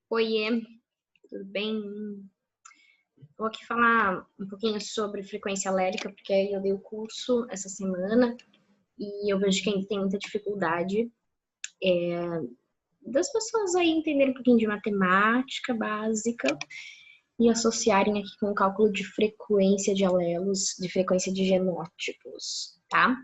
Oiê, tudo bem? Vou aqui falar um pouquinho sobre frequência alérica, porque eu dei o curso essa semana e eu vejo que ainda tem muita dificuldade das pessoas aí entenderem um pouquinho de matemática básica e associarem aqui com o cálculo de frequência de alelos, de frequência de genótipos, tá?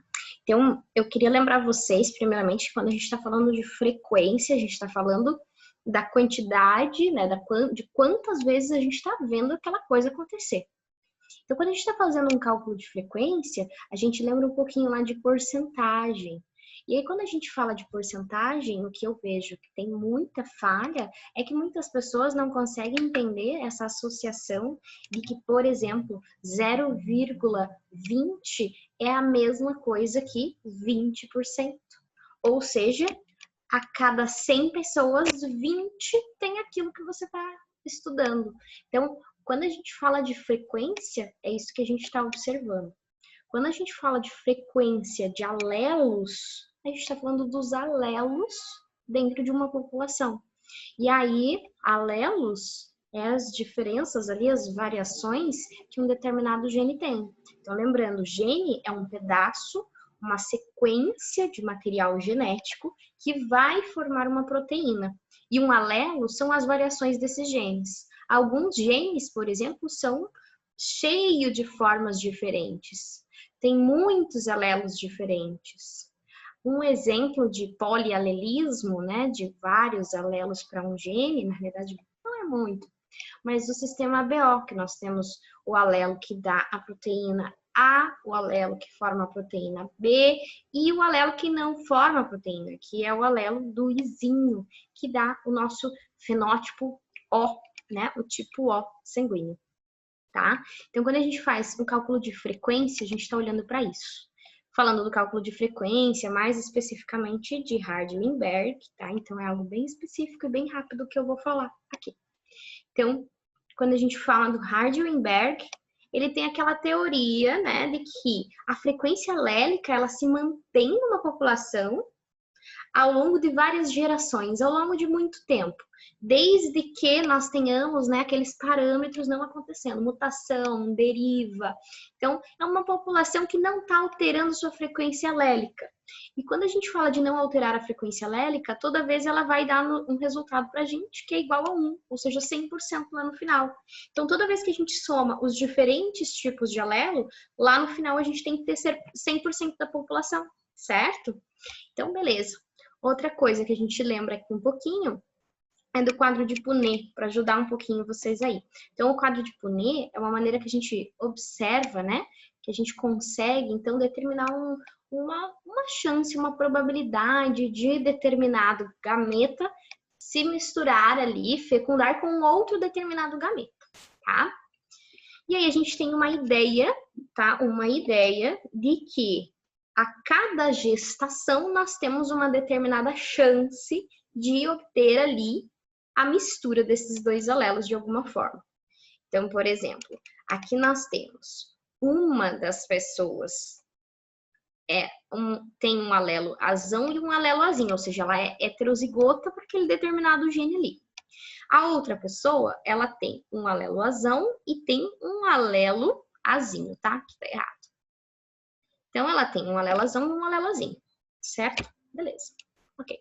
Então, eu queria lembrar vocês, primeiramente, que quando a gente está falando de frequência, a gente está falando da quantidade, né, de quantas vezes a gente está vendo aquela coisa acontecer. Então, quando a gente está fazendo um cálculo de frequência, a gente lembra um pouquinho lá de porcentagem. E aí, quando a gente fala de porcentagem, o que eu vejo que tem muita falha é que muitas pessoas não conseguem entender essa associação de que, por exemplo, 0,20 é a mesma coisa que 20%. Ou seja, a cada 100 pessoas, 20 tem aquilo que você está estudando. Então, quando a gente fala de frequência, é isso que a gente está observando. Quando a gente fala de frequência de alelos, a gente está falando dos alelos dentro de uma população. E aí, alelos é as diferenças ali, as variações que um determinado gene tem. Então, lembrando, gene é um pedaço, uma sequência de material genético que vai formar uma proteína. E um alelo são as variações desses genes. Alguns genes, por exemplo, são cheios de formas diferentes. Tem muitos alelos diferentes. Um exemplo de polialelismo, né, de vários alelos para um gene, na verdade não é muito, mas o sistema ABO, que nós temos o alelo que dá a proteína A, o alelo que forma a proteína B e o alelo que não forma a proteína, que é o alelo do izinho, que dá o nosso fenótipo O, né, o tipo O sanguíneo, tá? Então, quando a gente faz um cálculo de frequência, a gente está olhando para isso. Falando do cálculo de frequência, mais especificamente de Hardy-Weinberg, tá? Então, é algo bem específico e bem rápido que eu vou falar aqui. Então, quando a gente fala do Hardy-Weinberg, ele tem aquela teoria, né, de que a frequência alélica, ela se mantém numa população ao longo de várias gerações, ao longo de muito tempo, desde que nós tenhamos, né, aqueles parâmetros não acontecendo, mutação, deriva. Então, é uma população que não está alterando sua frequência alélica. E quando a gente fala de não alterar a frequência alélica, toda vez ela vai dar um resultado para a gente que é igual a 1, ou seja, 100% lá no final. Então, toda vez que a gente soma os diferentes tipos de alelo, lá no final a gente tem que ter 100% da população, certo? Então, beleza. Outra coisa que a gente lembra aqui um pouquinho é do quadro de Punnett, para ajudar um pouquinho vocês aí. Então, o quadro de Punnett é uma maneira que a gente observa, né? Que a gente consegue, então, determinar uma chance, uma probabilidade de determinado gameta se misturar ali, fecundar com outro determinado gameta, tá? E aí a gente tem uma ideia, tá? Uma ideia de que a cada gestação nós temos uma determinada chance de obter ali a mistura desses dois alelos de alguma forma. Então, por exemplo, aqui nós temos uma das pessoas tem um alelo azão e um alelo azinho, ou seja, ela é heterozigota para aquele determinado gene ali. A outra pessoa, ela tem um alelo azão e tem um alelo azinho, tá? Que tá errado. Então, ela tem um alelo azão e um alelo azinho, certo? Beleza. Ok.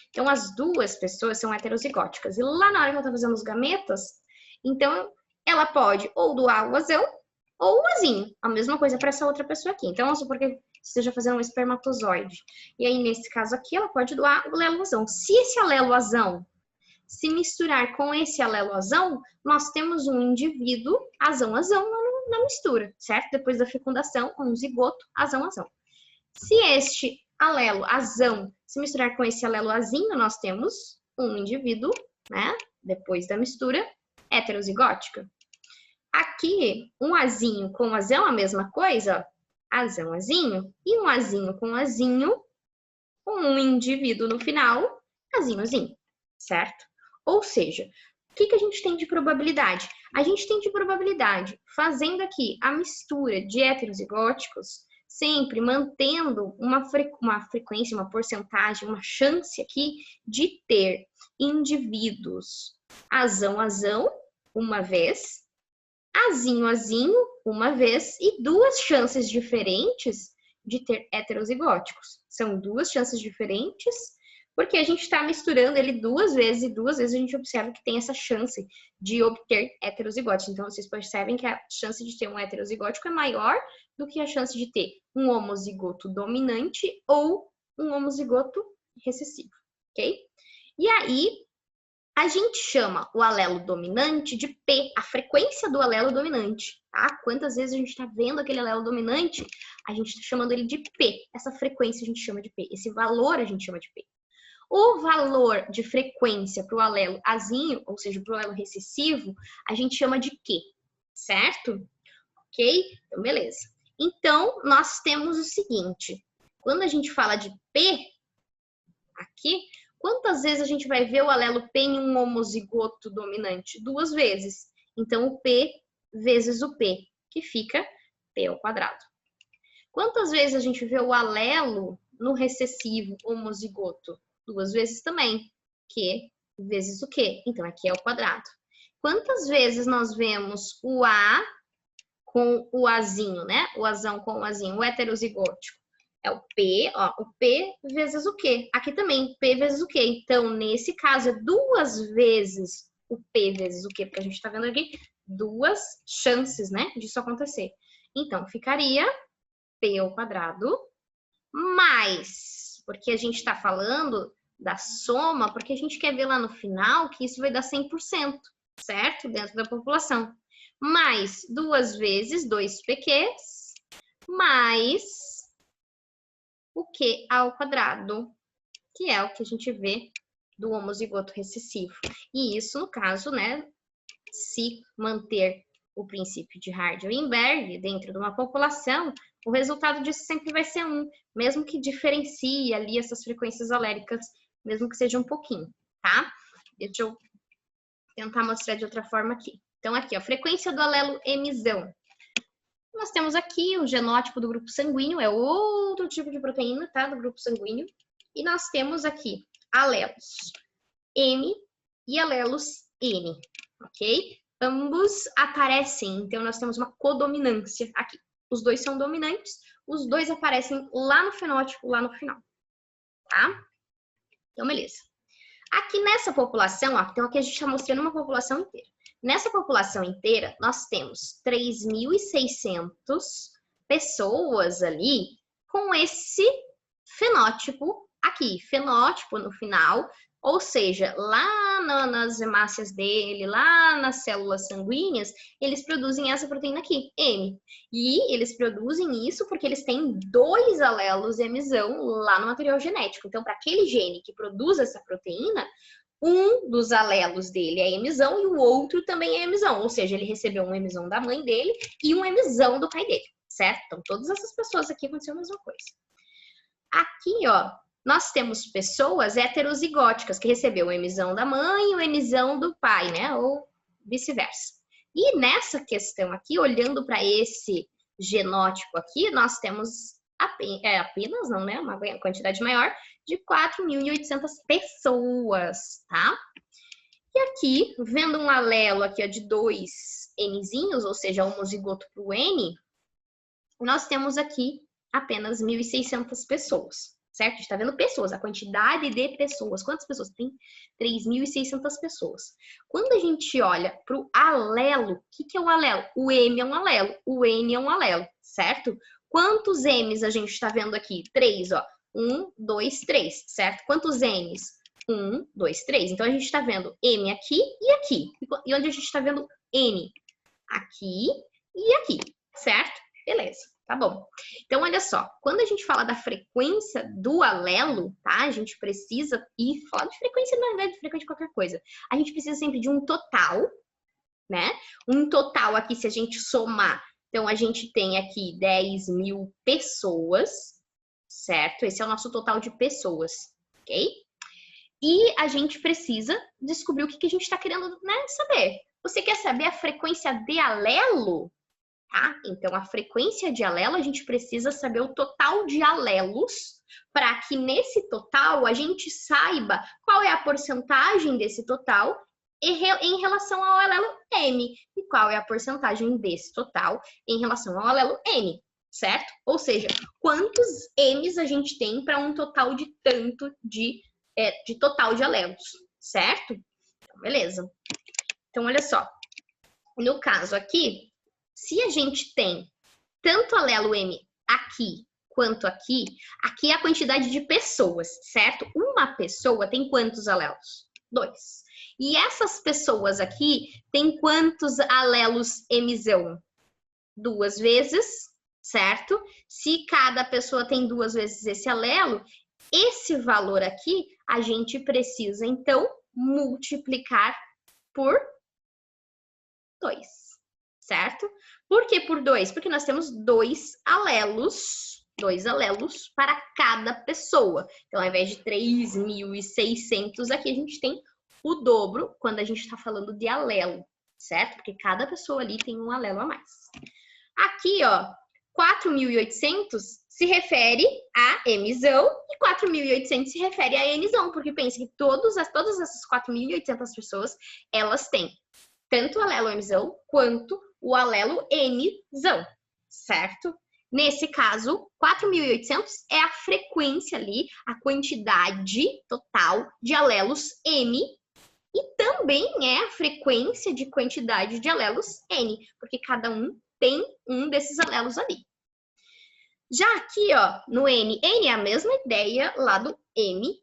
Então, as duas pessoas são heterozigóticas. E lá na hora que ela tá fazendo os gametas, então, ela pode ou doar o azão ou o azinho. A mesma coisa para essa outra pessoa aqui. Então, vamos supor que esteja fazendo um espermatozoide. E aí, nesse caso aqui, ela pode doar o alelo azão. Se esse alelo azão se misturar com esse alelo azão, nós temos um indivíduo azão-azão na mistura, certo? Depois da fecundação, um zigoto azão-azão. Se este alelo azão se misturar com esse alelo azinho, nós temos um indivíduo, né? Depois da mistura, heterozigótica. Aqui, um azinho com azão, a mesma coisa, azão-azinho, e um azinho com azinho, um indivíduo no final, azinho-azinho, certo? Ou seja, o que a gente tem de probabilidade? A gente tem de probabilidade, fazendo aqui a mistura de heterozigóticos, sempre mantendo uma frequência, uma porcentagem, uma chance aqui de ter indivíduos azão, uma vez, azinho, uma vez, e duas chances diferentes de ter heterozigóticos. São duas chances diferentes, porque a gente está misturando ele duas vezes, e duas vezes a gente observa que tem essa chance de obter heterozigóticos. Então, vocês percebem que a chance de ter um heterozigótico é maior do que a chance de ter um homozigoto dominante ou um homozigoto recessivo, ok? E aí, a gente chama o alelo dominante de P, a frequência do alelo dominante, tá? Quantas vezes a gente está vendo aquele alelo dominante, a gente está chamando ele de P. Essa frequência a gente chama de P, esse valor a gente chama de P. O valor de frequência para o alelo azinho, ou seja, para o alelo recessivo, a gente chama de Q, certo? Ok? Então, beleza. Então, nós temos o seguinte, quando a gente fala de P, aqui, quantas vezes a gente vai ver o alelo P em um homozigoto dominante? Duas vezes. Então, o P vezes o P, que fica P ao quadrado. Quantas vezes a gente vê o alelo no recessivo homozigoto? Duas vezes também. Q vezes o Q. Então, aqui é o quadrado. Quantas vezes nós vemos o A com o Azinho, né? O Azão com o Azinho, o heterozigótico. É o P, ó, o P vezes o Q. Aqui também, P vezes o Q. Então, nesse caso, é duas vezes o P vezes o Q, porque a gente está vendo aqui duas chances, né, disso acontecer. Então, ficaria P ao quadrado mais, porque a gente está falando da soma, porque a gente quer ver lá no final que isso vai dar 100%, certo? Dentro da população. Mais duas vezes 2PQs, mais o Q ao quadrado, que é o que a gente vê do homozigoto recessivo. E isso, no caso, né, se manter o princípio de Hardy-Weinberg dentro de uma população, o resultado disso sempre vai ser 1, mesmo que diferencie ali essas frequências aléricas, mesmo que seja um pouquinho, tá? Deixa eu tentar mostrar de outra forma aqui. Então, aqui, ó, frequência do alelo Mzão. Nós temos aqui o genótipo do grupo sanguíneo, é outro tipo de proteína, tá? Do grupo sanguíneo. E nós temos aqui alelos M e alelos N, ok? Ambos aparecem, então nós temos uma codominância aqui. Os dois são dominantes, os dois aparecem lá no fenótipo, lá no final, tá? Então, beleza. Aqui nessa população, ó, então aqui a gente está mostrando uma população inteira. Nessa população inteira, nós temos 3.600 pessoas ali com esse fenótipo aqui. Fenótipo no final, ou seja, lá nas hemácias dele, lá nas células sanguíneas, eles produzem essa proteína aqui, M. E eles produzem isso porque eles têm dois alelos Mzão lá no material genético. Então, para aquele gene que produz essa proteína, um dos alelos dele é Mzão e o outro também é Mzão. Ou seja, ele recebeu um Mzão da mãe dele e um Mzão do pai dele, certo? Então, todas essas pessoas aqui aconteceu a mesma coisa. Aqui, ó, nós temos pessoas heterozigóticas que recebeu o Mzão da mãe e o Mzão do pai, né? Ou vice-versa. E nessa questão aqui, olhando para esse genótipo aqui, nós temos apenas, não, né? Uma quantidade maior de 4.800 pessoas, tá? E aqui, vendo um alelo aqui ó, de 2 Nzinhos, ou seja, homozigoto para o N, nós temos aqui apenas 1.600 pessoas, certo? A gente está vendo pessoas, a quantidade de pessoas. Quantas pessoas? Tem 3.600 pessoas. Quando a gente olha para o alelo, o que é um alelo? O M é um alelo, o N é um alelo, certo? Quantos M's a gente está vendo aqui? 3, ó. 1, 2, 3, certo? Quantos N's? 1, 2, 3. Então, a gente está vendo M aqui e aqui. E onde a gente está vendo N? Aqui e aqui, certo? Beleza, tá bom. Então, olha só. Quando a gente fala da frequência do alelo, tá? A gente precisa... E falar de frequência não é de frequência de qualquer coisa. A gente precisa sempre de um total, né? Um total aqui, se a gente somar... Então, a gente tem aqui 10.000 pessoas, certo? Esse é o nosso total de pessoas, ok? E a gente precisa descobrir o que a gente está querendo, né, saber. Você quer saber a frequência de alelo? tá? Então, a frequência de alelo, a gente precisa saber o total de alelos para que nesse total a gente saiba qual é a porcentagem desse total em relação ao alelo M e qual é a porcentagem desse total em relação ao alelo N, certo? Ou seja, quantos M's a gente tem para um total de tanto de total de alelos, certo? Então, beleza. Então, olha só. No caso aqui, se a gente tem tanto alelo M aqui quanto aqui, aqui é a quantidade de pessoas, certo? Uma pessoa tem quantos alelos? 2. E essas pessoas aqui têm quantos alelos Mzão? 2 vezes, certo? Se cada pessoa tem 2 vezes esse alelo, esse valor aqui a gente precisa, então, multiplicar por 2, certo? Por que por 2? Porque nós temos 2 alelos para cada pessoa. Então, ao invés de 3.600, aqui a gente tem o dobro quando a gente está falando de alelo, certo? Porque cada pessoa ali tem um alelo a mais. Aqui, ó, 4.800 se refere a Mzão e 4.800 se refere a Nzão, porque pensa que todas essas 4.800 pessoas, elas têm tanto o alelo Mzão quanto o alelo Nzão, certo? Nesse caso, 4.800 é a frequência ali, a quantidade total de alelos M e também é a frequência de quantidade de alelos N, porque cada um tem um desses alelos ali. Já aqui, ó, no N é a mesma ideia lá do M.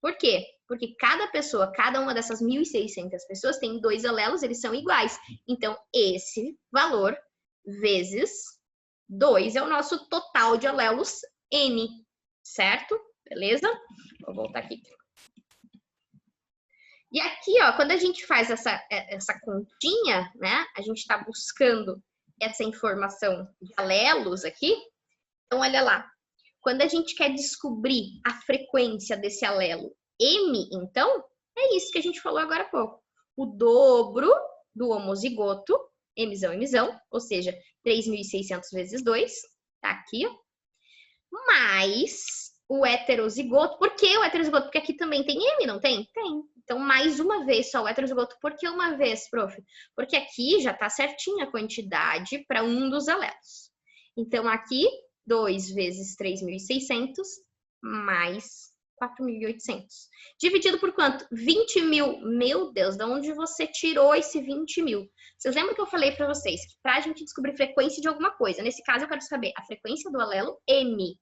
Por quê? Porque cada pessoa, cada uma dessas 1.600 pessoas tem 2 alelos, eles são iguais. Então, esse valor vezes 2 é o nosso total de alelos N, certo? Beleza? Vou voltar aqui. E aqui, ó, quando a gente faz essa continha, né? A gente está buscando essa informação de alelos aqui. Então, olha lá. Quando a gente quer descobrir a frequência desse alelo M, então, é isso que a gente falou agora há pouco. O dobro do homozigoto, Mzão, ou seja, 3.600 vezes 2, tá aqui, ó. Mais o heterozigoto. Por que o heterozigoto? Porque aqui também tem M, não tem? Tem. Então, mais uma vez só o heterozigoto. Por que uma vez, prof? Porque aqui já tá certinha a quantidade para um dos alelos. Então, aqui, 2 vezes 3.600 mais 4.800. Dividido por quanto? 20.000. Meu Deus, de onde você tirou esse 20.000? Vocês lembram que eu falei para vocês que para a gente descobrir frequência de alguma coisa, nesse caso eu quero saber a frequência do alelo M.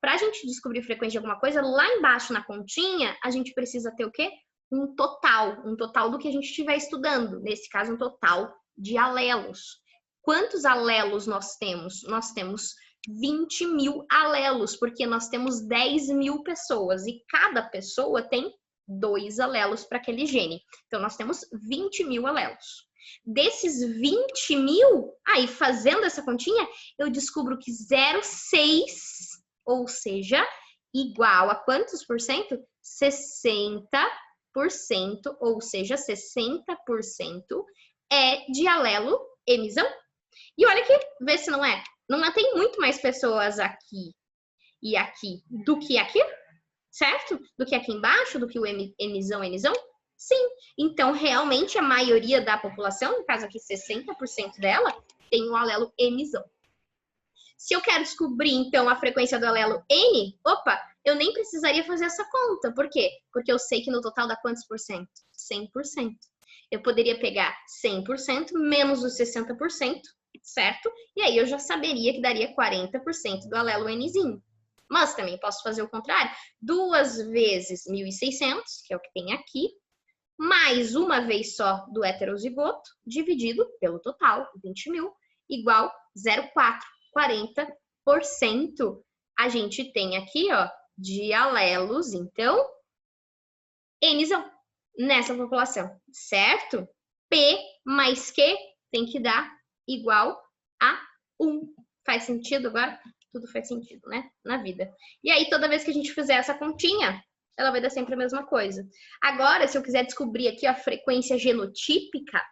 Para a gente descobrir frequência de alguma coisa, lá embaixo na continha, a gente precisa ter o quê? Um total do que a gente estiver estudando. Nesse caso, um total de alelos. Quantos alelos nós temos? Nós temos 20.000 alelos, porque nós temos 10.000 pessoas e cada pessoa tem 2 alelos para aquele gene. Então, nós temos 20.000 alelos. Desses 20.000, aí fazendo essa continha, eu descubro que 0,6, ou seja, igual a quantos por cento? 60%, ou seja, 60% é de alelo Mzão. E olha aqui, vê se não é. Não tem muito mais pessoas aqui e aqui do que aqui, certo? Do que aqui embaixo, do que o Nzão. Sim. Então, realmente, a maioria da população, no caso aqui 60% dela, tem um alelo Mzão. Se eu quero descobrir, então, a frequência do alelo N, opa, eu nem precisaria fazer essa conta. Por quê? Porque eu sei que no total dá quantos por cento? 100%. Eu poderia pegar 100% menos os 60%, certo? E aí eu já saberia que daria 40% do alelo Nzinho. Mas também posso fazer o contrário. 2 vezes 1.600, que é o que tem aqui, mais uma vez só do heterozigoto, dividido pelo total, 20.000, igual 0,4. 40% a gente tem aqui, ó, de alelos, então, Nzão, nessa população, certo? P mais Q tem que dar igual a 1. Faz sentido agora? Tudo faz sentido, né? Na vida. E aí, toda vez que a gente fizer essa continha, ela vai dar sempre a mesma coisa. Agora, se eu quiser descobrir aqui a frequência genotípica,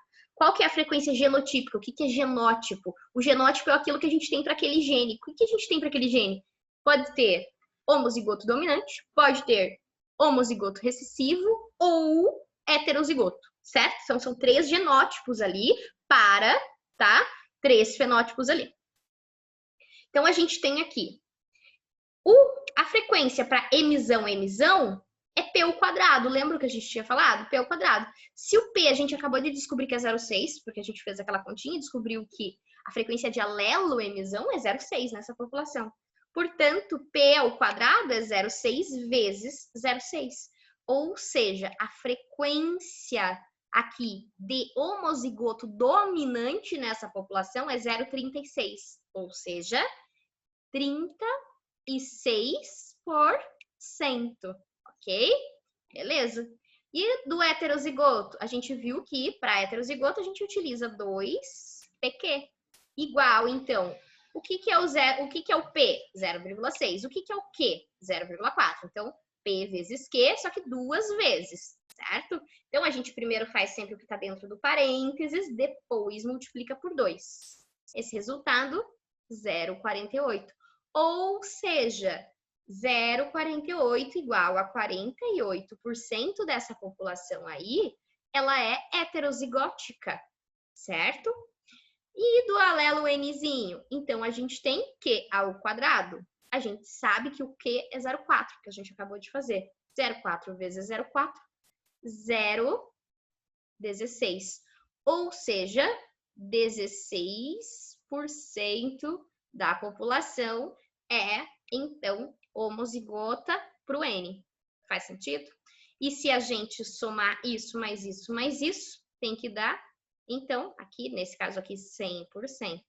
Qual que é a frequência genotípica? O que que é genótipo? O genótipo é aquilo que a gente tem para aquele gene. O que que a gente tem para aquele gene? Pode ter homozigoto dominante, pode ter homozigoto recessivo ou heterozigoto, certo? São 3 genótipos ali para, tá? 3 fenótipos ali. Então, a gente tem aqui a frequência para emissão é P ao quadrado. Lembra que a gente tinha falado? P ao quadrado. Se o P a gente acabou de descobrir que é 0,6, porque a gente fez aquela continha e descobriu que a frequência de alelo emissão é 0,6 nessa população. Portanto, P ao quadrado é 0,6 vezes 0,6. Ou seja, a frequência aqui de homozigoto dominante nessa população é 0,36. Ou seja, 36%. Ok? Beleza? E do heterozigoto? A gente viu que para heterozigoto a gente utiliza 2pq. Igual, então, o que é o P? 0,6. O que é o Q? 0,4. Então, P vezes Q, só que 2 vezes, certo? Então, a gente primeiro faz sempre o que está dentro do parênteses, depois multiplica por 2. Esse resultado, 0,48. Ou seja, 0,48 igual a 48% dessa população aí, ela é heterozigótica, certo? E do alelo Nzinho? Então, a gente tem Q ao quadrado. A gente sabe que o Q é 0,4, que a gente acabou de fazer. 0,4 vezes 0,4, 0,16. Ou seja, 16% da população é, então, homozigota para o N. Faz sentido? E se a gente somar isso, mais isso, mais isso, tem que dar, então, aqui, nesse caso aqui, 100%,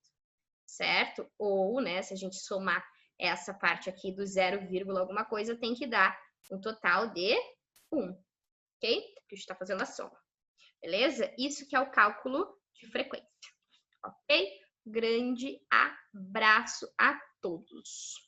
certo? Ou, né, se a gente somar essa parte aqui do 0, alguma coisa, tem que dar um total de 1, ok? Que a gente está fazendo a soma, beleza? Isso que é o cálculo de frequência, ok? Grande abraço a todos.